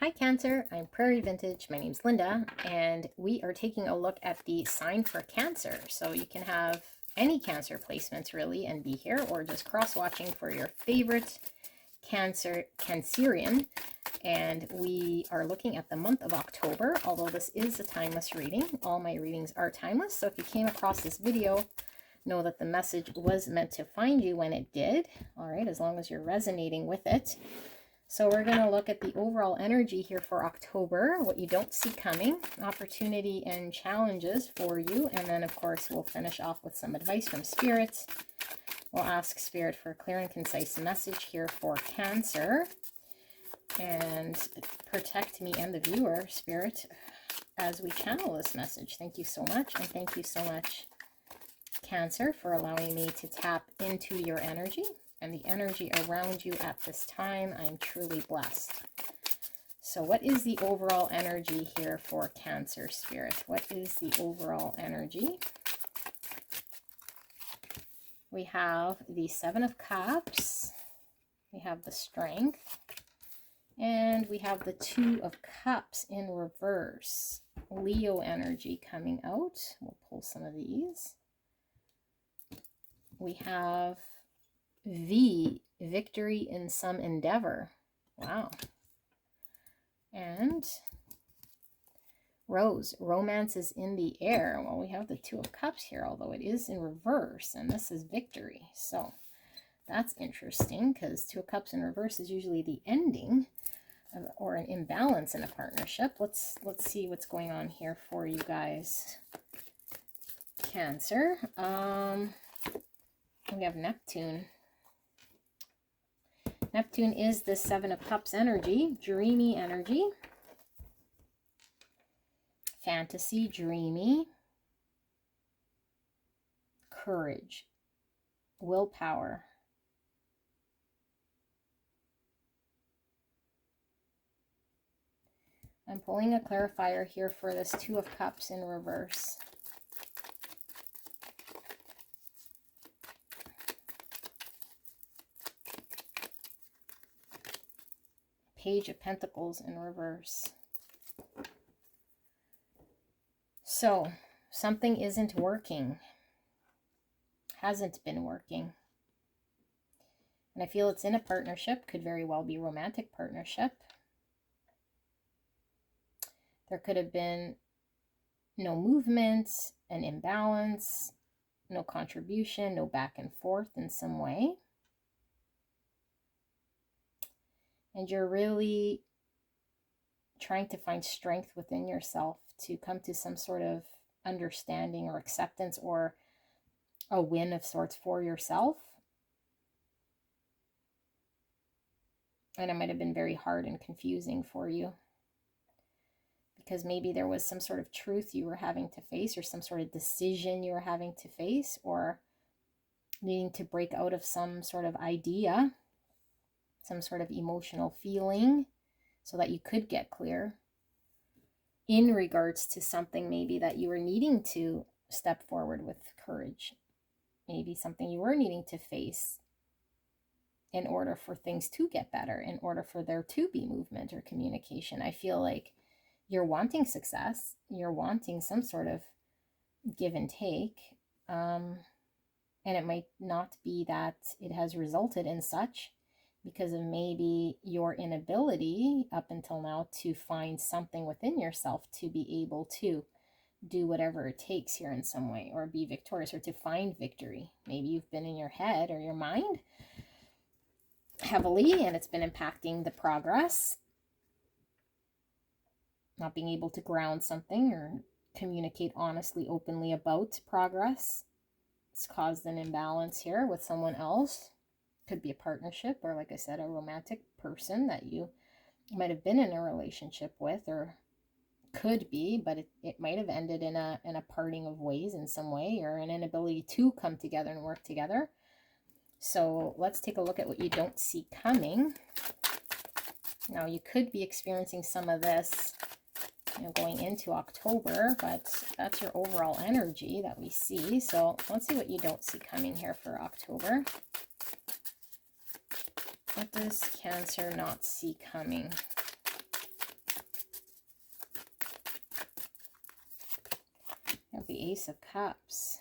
Hi Cancer, I'm Prairie Vintage. My name's Linda, and we are taking a look at the sign for Cancer. So you can have any Cancer placements really and be here, or just cross-watching for your favorite Cancerian. And we are looking at the month of October, although this is a timeless reading. All my readings are timeless, so if you came across this video, know that the message was meant to find you when it did. All right, as long as you're resonating with it. So we're going to look at the overall energy here for October, what you don't see coming, opportunity and challenges for you. And then, of course, we'll finish off with some advice from Spirit. We'll ask Spirit for a clear and concise message here for Cancer. And protect me and the viewer, Spirit, as we channel this message. Thank you so much. And thank you so much, Cancer, for allowing me to tap into your energy and the energy around you at this time. I'm truly blessed. So what is the overall energy here for Cancer, Spirit? What is the overall energy? We have the Seven of Cups. We have the Strength. And we have the Two of Cups in reverse. Leo energy coming out. We'll pull some of these. We have victory in some endeavor. Wow. And Rose, romance is in the air. Well, we have the Two of Cups here, although it is in reverse, and this is victory. So that's interesting, because Two of Cups in reverse is usually the ending or an imbalance in a partnership. Let's see what's going on here for you guys, Cancer. We have Neptune. Neptune is the Seven of Cups energy, dreamy energy, fantasy, dreamy, courage, willpower. I'm pulling a clarifier here for this Two of Cups in reverse. Page of Pentacles in reverse. So something isn't working, hasn't been working. And I feel it's in a partnership, could very well be romantic partnership. There could have been no movement, an imbalance, no contribution, no back and forth in some way. And you're really trying to find strength within yourself to come to some sort of understanding or acceptance or a win of sorts for yourself. And it might have been very hard and confusing for you, because maybe there was some sort of truth you were having to face, or some sort of decision you were having to face, or needing to break out of some sort of idea, some sort of emotional feeling, so that you could get clear in regards to something maybe that you were needing to step forward with courage. Maybe something you were needing to face in order for things to get better, in order for there to be movement or communication. I feel like you're wanting success, you're wanting some sort of give and take, and it might not be that it has resulted in such, because of maybe your inability up until now to find something within yourself to be able to do whatever it takes here in some way, or be victorious, or to find victory. Maybe you've been in your head or your mind heavily, and it's been impacting the progress. Not being able to ground something or communicate honestly, openly about progress. It's caused an imbalance here with someone else. Could be a partnership, or like I said, a romantic person that you might have been in a relationship with, or could be, but it might have ended in a parting of ways in some way, or an inability to come together and work together. So let's take a look at what you don't see coming. Now, you could be experiencing some of this, going into October, but that's your overall energy that we see. So let's see what you don't see coming here for October. What does Cancer not see coming? the Ace of Cups.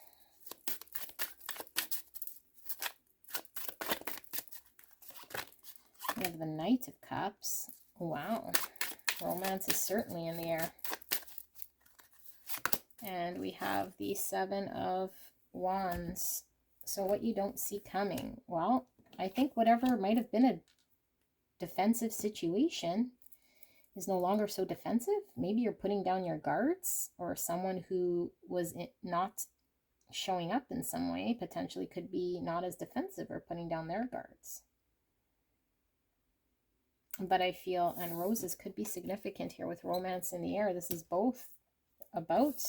We have the Knight of Cups. Wow. Romance is certainly in the air. And we have the Seven of Wands. So what you don't see coming. Well, I think whatever might have been a defensive situation is no longer so defensive. Maybe you're putting down your guards, or someone who was not showing up in some way potentially could be not as defensive or putting down their guards. But I feel, and roses could be significant here with romance in the air. This is both about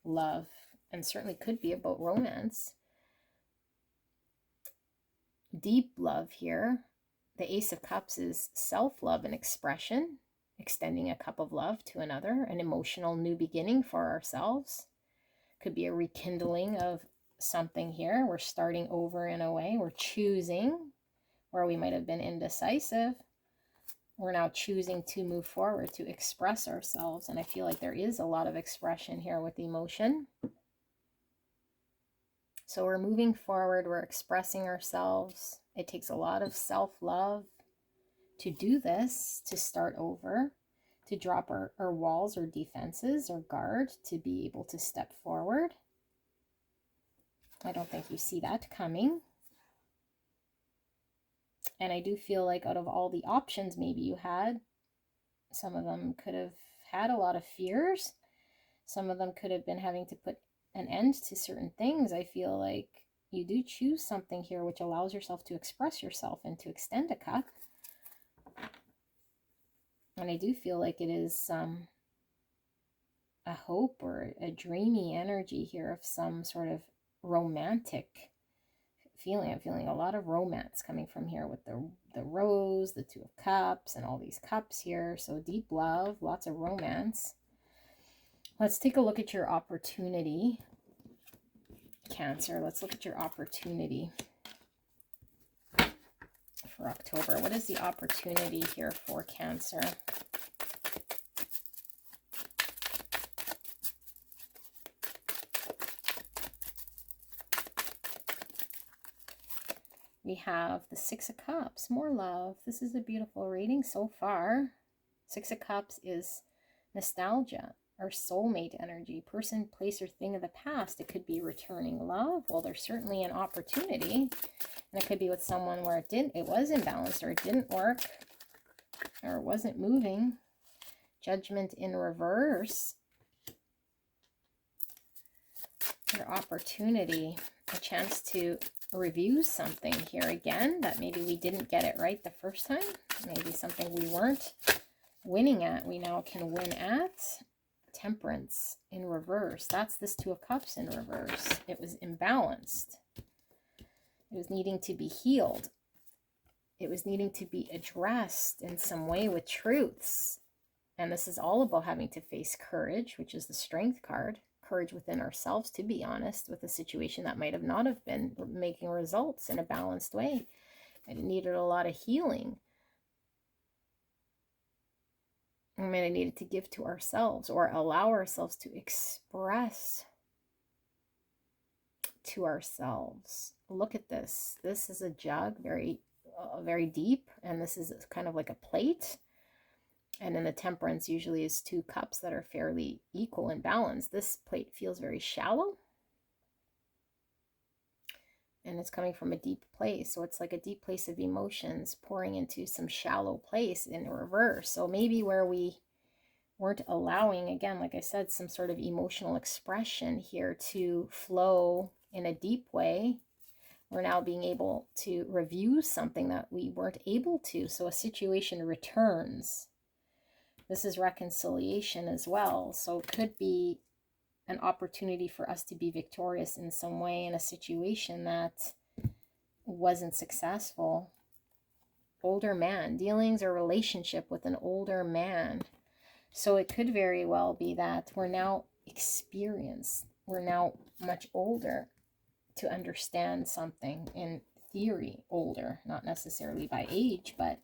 love and certainly could be about romance. Deep love here. The Ace of Cups is self-love and expression, extending a cup of love to another, an emotional new beginning for ourselves. Could be a rekindling of something here. We're starting over in a way. We're choosing where we might have been indecisive. We're now choosing to move forward, to express ourselves. And I feel like there is a lot of expression here with emotion. So we're moving forward. We're expressing ourselves. It takes a lot of self-love to do this, to start over, to drop our walls or defenses or guard, to be able to step forward. I don't think you see that coming. And I do feel like out of all the options maybe you had, some of them could have had a lot of fears. Some of them could have been having to put an end to certain things. I feel like you do choose something here which allows yourself to express yourself and to extend a cup. And I do feel like it is a hope or a dreamy energy here of some sort of romantic feeling. I'm feeling a lot of romance coming from here with the rose, the Two of Cups, and all these cups here. So deep love, lots of romance. Let's take a look at your opportunity, Cancer. Let's look at your opportunity for October. What is the opportunity here for Cancer? We have the Six of Cups, more love. This is a beautiful reading so far. Six of Cups is nostalgia or soulmate energy, person, place, or thing of the past. It could be returning love. Well, there's certainly an opportunity, and it could be with someone where it was imbalanced, or it didn't work, or it wasn't moving. Judgment in reverse. Your opportunity, a chance to review something here again that maybe we didn't get it right the first time. Maybe something we weren't winning at, we now can win at. Temperance in reverse. That's this Two of Cups in reverse. It was imbalanced. It was needing to be healed. It was needing to be addressed in some way with truths. And this is all about having to face courage, which is the Strength card. Courage within ourselves to be honest with a situation that might have not have been making results in a balanced way. And it needed a lot of healing. I mean, I needed to give to ourselves or allow ourselves to express to ourselves. Look at this. This is a jug, very deep, and this is kind of like a plate. And in the Temperance usually is two cups that are fairly equal and balanced. This plate feels very shallow. And it's coming from a deep place. So it's like a deep place of emotions pouring into some shallow place in reverse. So maybe where we weren't allowing, again, like I said, some sort of emotional expression here to flow in a deep way, we're now being able to review something that we weren't able to. So a situation returns. This is reconciliation as well. So it could be an opportunity for us to be victorious in some way in a situation that wasn't successful. Older man, dealings or relationship with an older man. So it could very well be that we're now experienced. We're now much older to understand something, in theory older, not necessarily by age, but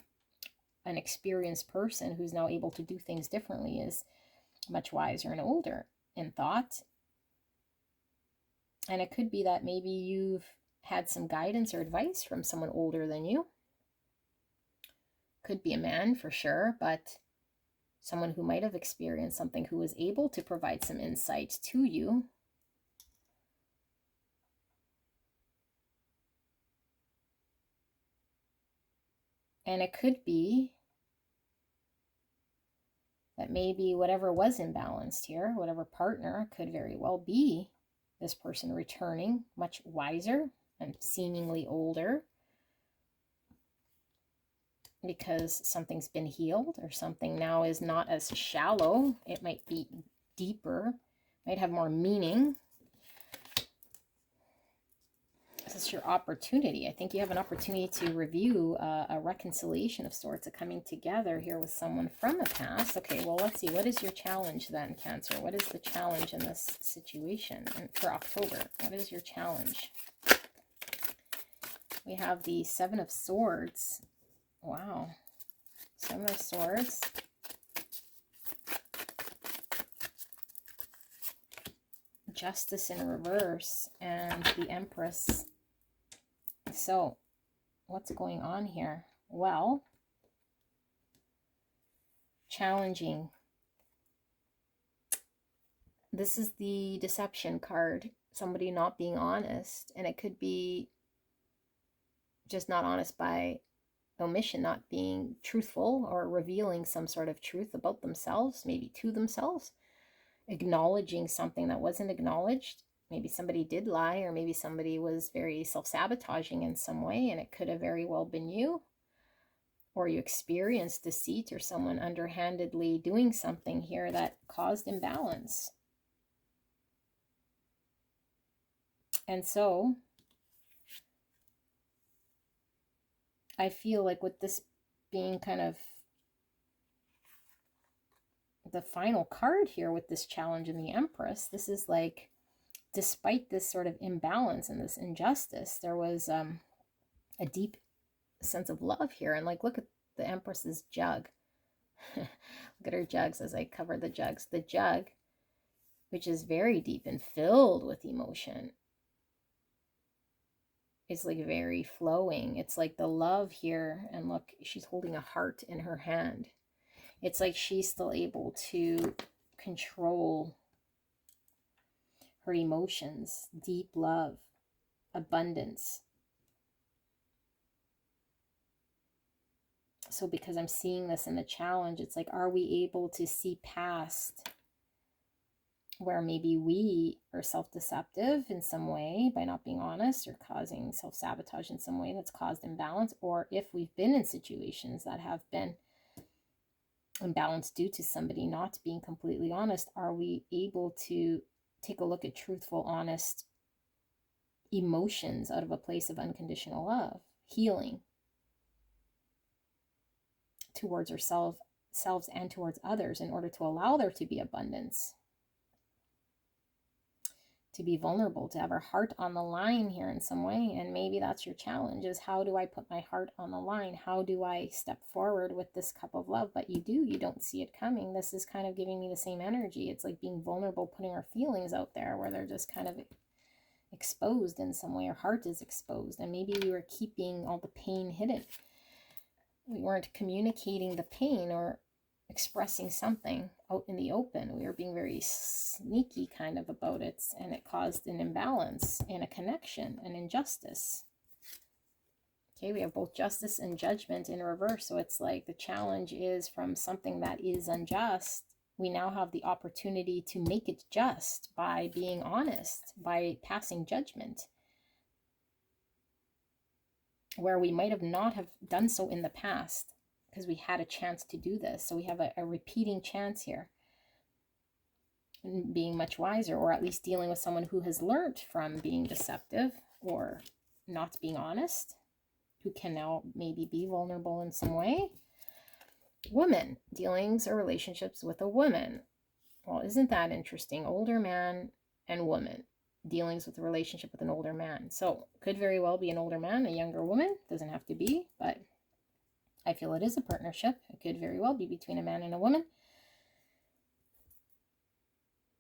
an experienced person who's now able to do things differently is much wiser and older in thought, And it could be that maybe you've had some guidance or advice from someone older than you. Could be a man for sure, but someone who might have experienced something, who was able to provide some insight to you. And it could be that maybe whatever was imbalanced here, whatever partner, could very well be this person returning much wiser and seemingly older, because something's been healed, or something now is not as shallow. It might be deeper, might have more meaning. This is your opportunity. I think you have an opportunity to review a reconciliation of sorts, a coming together here with someone from the past. Okay, well, let's see. What is your challenge then, Cancer? What is the challenge in this situation for October? What is your challenge? We have the Seven of Swords. Wow. Seven of Swords. Justice in reverse, and the Empress. So, what's going on here? Well, challenging. This is the deception card. Somebody not being honest, and it could be just not honest by omission, not being truthful or revealing some sort of truth about themselves, maybe to themselves, acknowledging something that wasn't acknowledged. Maybe somebody did lie, or maybe somebody was very self-sabotaging in some way, and it could have very well been you. Or you experienced deceit, or someone underhandedly doing something here that caused imbalance. And so I feel like with this being kind of the final card here with this challenge in the Empress, this is like, despite this sort of imbalance and this injustice, there was a deep sense of love here. And like, look at the Empress's jug. Look at her jugs as I cover the jugs. The jug, which is very deep and filled with emotion, is like very flowing. It's like the love here. And look, she's holding a heart in her hand. It's like she's still able to control her emotions, deep love, abundance. So because I'm seeing this in the challenge, it's like, are we able to see past where maybe we are self-deceptive in some way by not being honest, or causing self-sabotage in some way that's caused imbalance? Or if we've been in situations that have been imbalanced due to somebody not being completely honest, are we able to take a look at truthful, honest emotions out of a place of unconditional love, healing towards ourselves and towards others, in order to allow there to be abundance, to be vulnerable, to have our heart on the line here in some way? And maybe that's your challenge, is how do I put my heart on the line? How do I step forward with this cup of love? But you don't see it coming. This is kind of giving me the same energy. It's like being vulnerable, putting our feelings out there where they're just kind of exposed in some way. Our heart is exposed, and maybe we were keeping all the pain hidden. We weren't communicating the pain or expressing something out in the open. We were being very sneaky kind of about it, and it caused an imbalance in a connection, an injustice. Okay, we have both justice and judgment in reverse. So it's like the challenge is, from something that is unjust, we now have the opportunity to make it just by being honest, by passing judgment, where we might have not have done so in the past because we had a chance to do this. So we have a repeating chance here, being much wiser, or at least dealing with someone who has learned from being deceptive or not being honest, who can now maybe be vulnerable in some way. Woman, dealings or relationships with a woman. Well, isn't that interesting? Older man and woman, dealings with a relationship with an older man. So could very well be an older man, a younger woman. Doesn't have to be, but I feel it is a partnership. It could very well be between a man and a woman.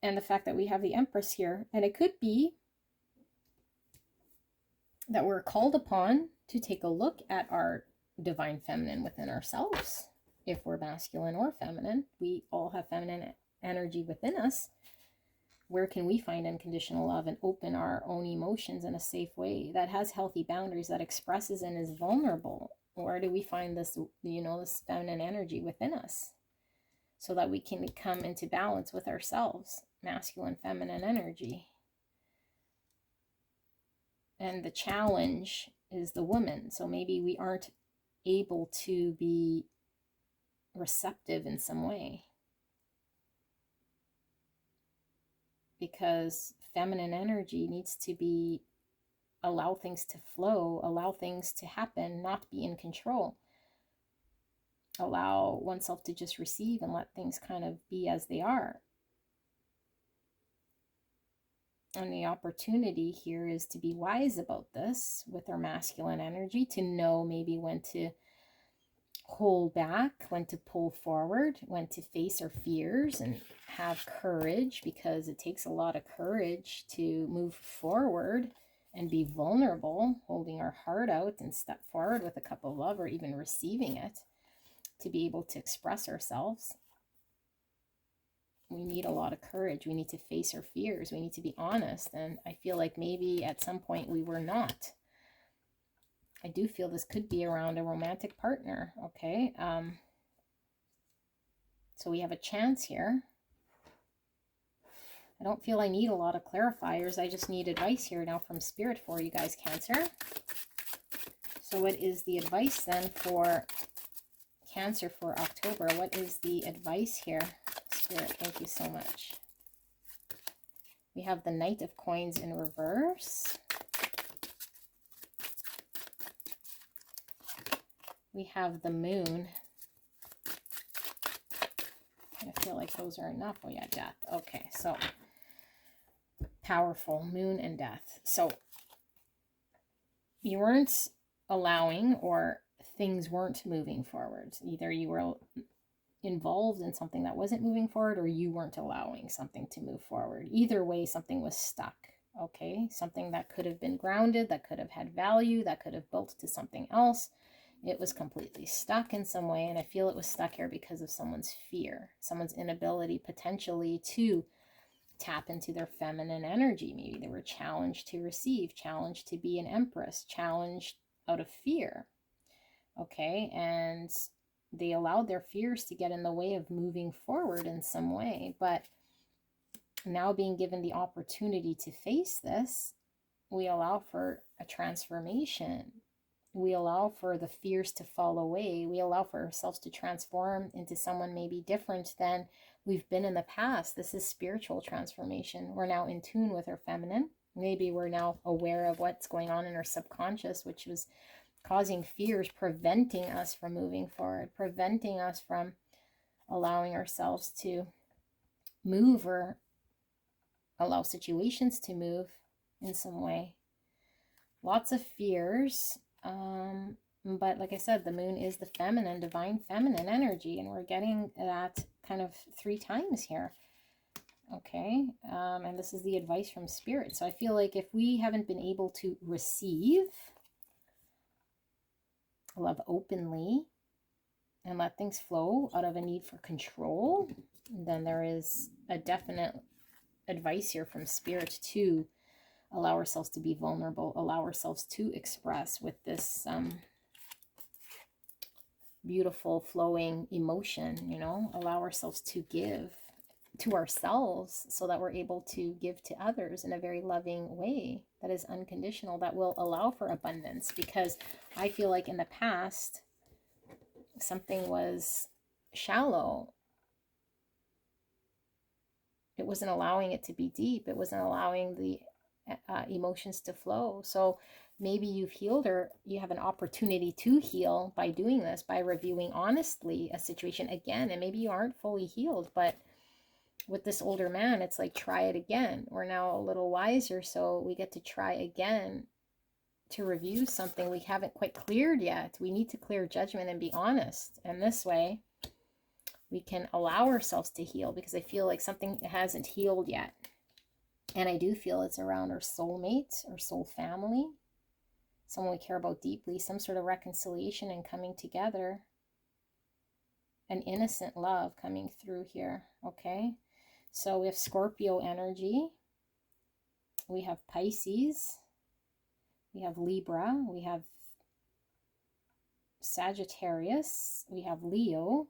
And the fact that we have the Empress here, and it could be that we're called upon to take a look at our divine feminine within ourselves. If we're masculine or feminine, we all have feminine energy within us. Where can we find unconditional love and open our own emotions in a safe way that has healthy boundaries, that expresses and is vulnerable? Where do we find this, this feminine energy within us so that we can come into balance with ourselves, masculine, feminine energy? And the challenge is the woman. So maybe we aren't able to be receptive in some way, because feminine energy needs to be allow things to flow, allow things to happen, not be in control, allow oneself to just receive and let things kind of be as they are. And the opportunity here is to be wise about this with our masculine energy, to know maybe when to hold back, when to pull forward, when to face our fears and have courage, because it takes a lot of courage to move forward and be vulnerable, holding our heart out and step forward with a cup of love, or even receiving it, to be able to express ourselves. We need a lot of courage. We need to face our fears. We need to be honest. And I feel like maybe at some point we were not. I do feel this could be around a romantic partner, okay? So we have a chance here. I don't feel I need a lot of clarifiers. I just need advice here now from Spirit for you guys, Cancer. So what is the advice then for Cancer for October? What is the advice here? Spirit, thank you so much. We have the Knight of Coins in reverse. We have the Moon. I feel like those are enough. Oh yeah, Death. Okay, so powerful, Moon and Death. So you weren't allowing, or things weren't moving forward. Either you were involved in something that wasn't moving forward, or you weren't allowing something to move forward. Either way, something was stuck. Okay, something that could have been grounded, that could have had value, that could have built to something else. It was completely stuck in some way, and I feel it was stuck here because of someone's fear, someone's inability potentially to tap into their feminine energy. Maybe they were challenged to receive, challenged to be an empress, challenged out of fear. Okay, and they allowed their fears to get in the way of moving forward in some way. But now being given the opportunity to face this, we allow for a transformation. We allow for the fears to fall away. We allow for ourselves to transform into someone maybe different than we've been in the past. This is spiritual transformation. We're now in tune with our feminine. Maybe we're now aware of what's going on in our subconscious, which was causing fears, preventing us from moving forward, preventing us from allowing ourselves to move, or allow situations to move in some way. Lots of fears. But like I said, the Moon is the feminine, divine feminine energy, and we're getting that kind of 3 times here. Okay, and this is the advice from Spirit. So I feel like if we haven't been able to receive love openly and let things flow out of a need for control, then there is a definite advice here from Spirit to allow ourselves to be vulnerable, allow ourselves to express with this beautiful flowing emotion, allow ourselves to give to ourselves so that we're able to give to others in a very loving way that is unconditional, that will allow for abundance. Because I feel like in the past, something was shallow. It wasn't allowing it to be deep. It wasn't allowing the emotions to flow. So maybe you've healed, or you have an opportunity to heal by doing this, by reviewing honestly a situation again. And maybe you aren't fully healed, but with this older man, it's like, try it again. We're now a little wiser, so we get to try again to review something we haven't quite cleared yet. We need to clear judgment and be honest. And this way we can allow ourselves to heal, because I feel like something hasn't healed yet. And I do feel it's around our soulmate, our soul family. someone we care about deeply, some sort of reconciliation and coming together. An innocent love coming through here, okay? So we have Scorpio energy. We have Pisces. We have Libra. We have Sagittarius. We have Leo.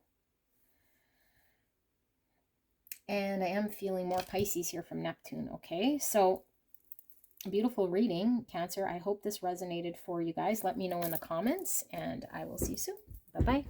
And I am feeling more Pisces here from Neptune, okay? So, beautiful reading, Cancer. I hope this resonated for you guys. Let me know in the comments, and I will see you soon. Bye-bye.